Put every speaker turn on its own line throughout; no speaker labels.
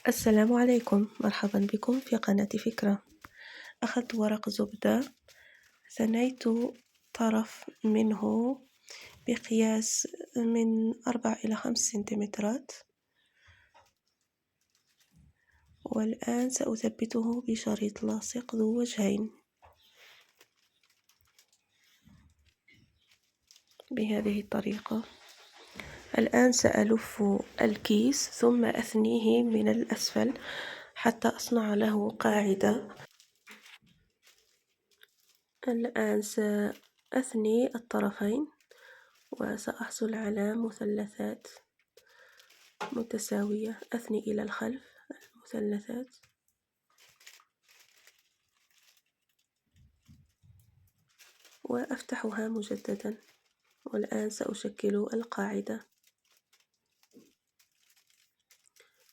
السلام عليكم، مرحبا بكم في قناة فكرة. أخذت ورق زبدة، ثنيت طرف منه بقياس من 4 إلى 5 سنتيمترات، والآن سأثبته بشريط لاصق ذو وجهين بهذه الطريقة. الآن سألف الكيس ثم أثنيه من الأسفل حتى أصنع له قاعدة. الآن سأثني الطرفين وسأحصل على مثلثات متساوية. أثني إلى الخلف المثلثات وأفتحها مجددا، والآن سأشكل القاعدة.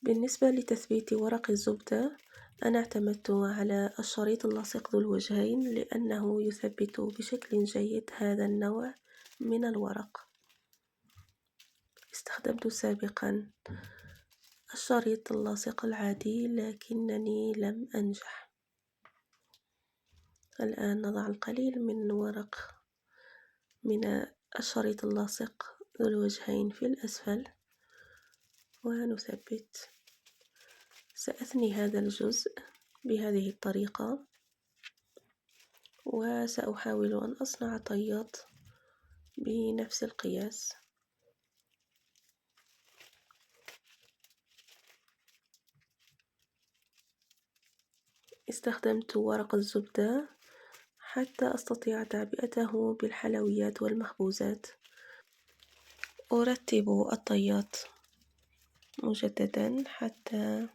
بالنسبة لتثبيت ورق الزبدة، أنا اعتمدت على الشريط اللاصق ذو الوجهين لأنه يثبت بشكل جيد هذا النوع من الورق. استخدمت سابقا الشريط اللاصق العادي لكنني لم أنجح. الآن نضع القليل من ورق من الشريط اللاصق ذو الوجهين في الأسفل ونثبت. سأثني هذا الجزء بهذه الطريقة، وسأحاول أن أصنع طيات بنفس القياس. استخدمت ورق الزبدة حتى أستطيع تعبئته بالحلويات والمخبوزات. أرتب الطيات مجددا حتى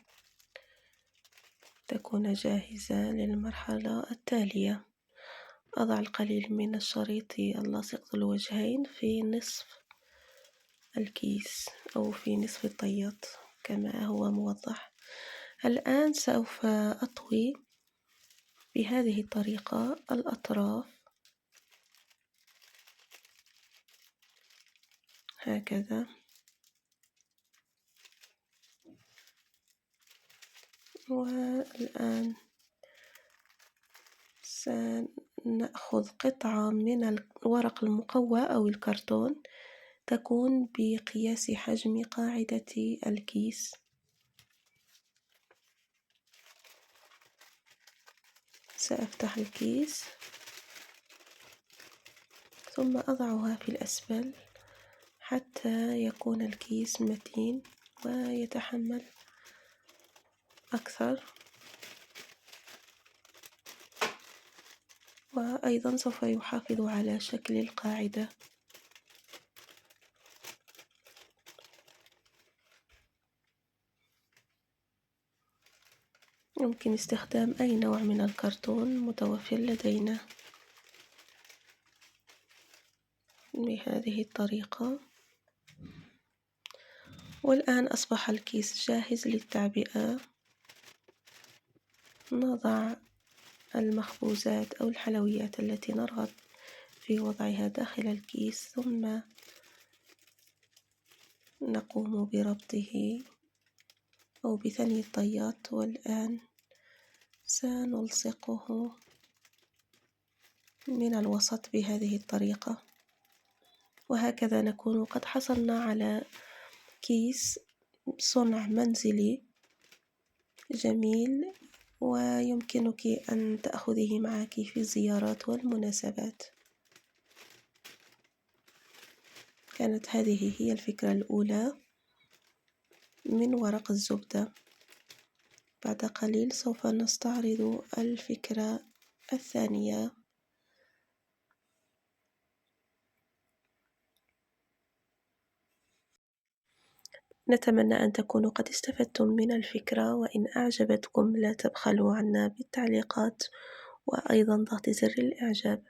تكون جاهزة للمرحلة التالية. أضع القليل من الشريط اللاصق ذو الوجهين في نصف الكيس أو في نصف الطيات كما هو موضح. الآن سوف أطوي بهذه الطريقة الأطراف هكذا، والآن سنأخذ قطعة من الورق المقوى أو الكرتون تكون بقياس حجم قاعدة الكيس. سأفتح الكيس ثم أضعها في الأسفل حتى يكون الكيس متين ويتحمل أكثر، وأيضا سوف يحافظ على شكل القاعدة. يمكن استخدام أي نوع من الكرتون متوفر لدينا بهذه الطريقة. والآن أصبح الكيس جاهز للتعبئة. نضع المخبوزات أو الحلويات التي نرغب في وضعها داخل الكيس، ثم نقوم بربطه أو بثني الطيات، والآن سنلصقه من الوسط بهذه الطريقة. وهكذا نكون قد حصلنا على كيس صنع منزلي جميل، ويمكنك أن تأخذيه معك في الزيارات والمناسبات. كانت هذه هي الفكرة الأولى من ورق الزبدة. بعد قليل سوف نستعرض الفكرة الثانية. نتمنى أن تكونوا قد استفدتم من الفكرة، وإن أعجبتكم لا تبخلوا عنا بالتعليقات وأيضا ضغط زر الإعجاب.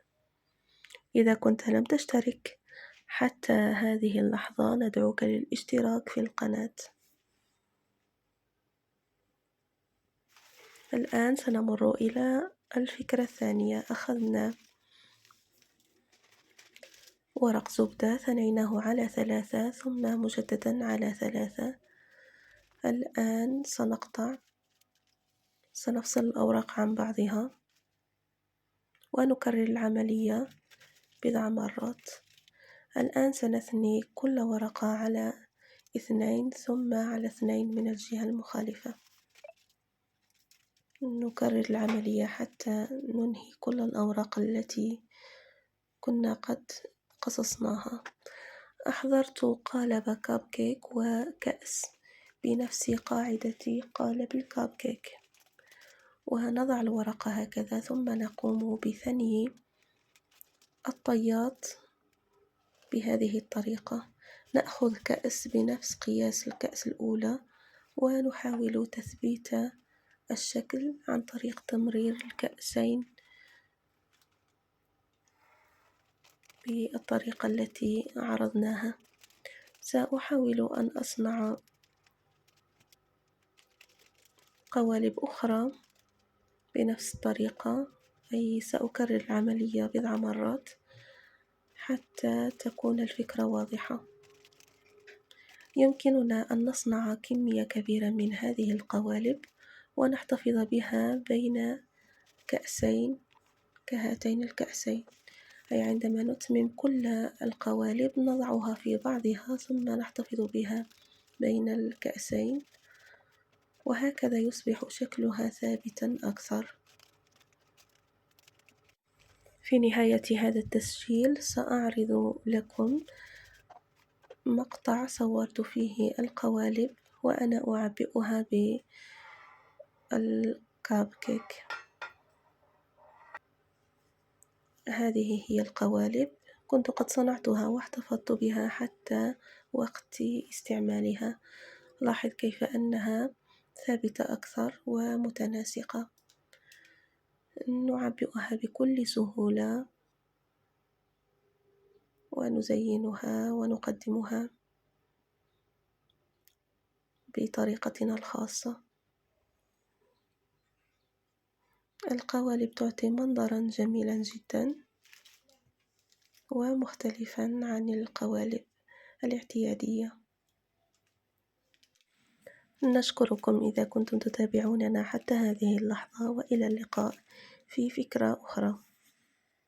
إذا كنت لم تشترك حتى هذه اللحظة ندعوك للاشتراك في القناة. الآن سنمر إلى الفكرة الثانية. أخذنا ورق زبدة، ثنيناه على 3 ثم مجددا على 3. الآن سنفصل الأوراق عن بعضها ونكرر العملية بضع مرات. الآن سنثني كل ورقة على 2 ثم على 2 من الجهة المخالفة. نكرر العملية حتى ننهي كل الأوراق التي كنا قد قصصناها. أحضرت قالب كاب كيك وكأس بنفس قاعدة قالب الكاب كيك، ونضع الورقة هكذا، ثم نقوم بثني الطيات بهذه الطريقة. نأخذ كأس بنفس قياس الكأس الأولى ونحاول تثبيت الشكل عن طريق تمرير الكأسين بالطريقة التي عرضناها. سأحاول أن أصنع قوالب أخرى بنفس الطريقة، أي سأكرر العملية بضع مرات حتى تكون الفكرة واضحة. يمكننا أن نصنع كمية كبيرة من هذه القوالب ونحتفظ بها بين كأسين كهاتين الكأسين، أي عندما نتمم كل القوالب نضعها في بعضها ثم نحتفظ بها بين الكأسين، وهكذا يصبح شكلها ثابتا أكثر. في نهاية هذا التسجيل سأعرض لكم مقطع صورت فيه القوالب وأنا أعبئها بالكاب كيك. هذه هي القوالب، كنت قد صنعتها واحتفظت بها حتى وقت استعمالها. لاحظ كيف أنها ثابتة أكثر ومتناسقة. نعبئها بكل سهولة ونزينها ونقدمها بطريقتنا الخاصة. القوالب تعطي منظرا جميلا جدا ومختلفا عن القوالب الاعتيادية. نشكركم إذا كنتم تتابعوننا حتى هذه اللحظة، وإلى اللقاء في فكرة أخرى.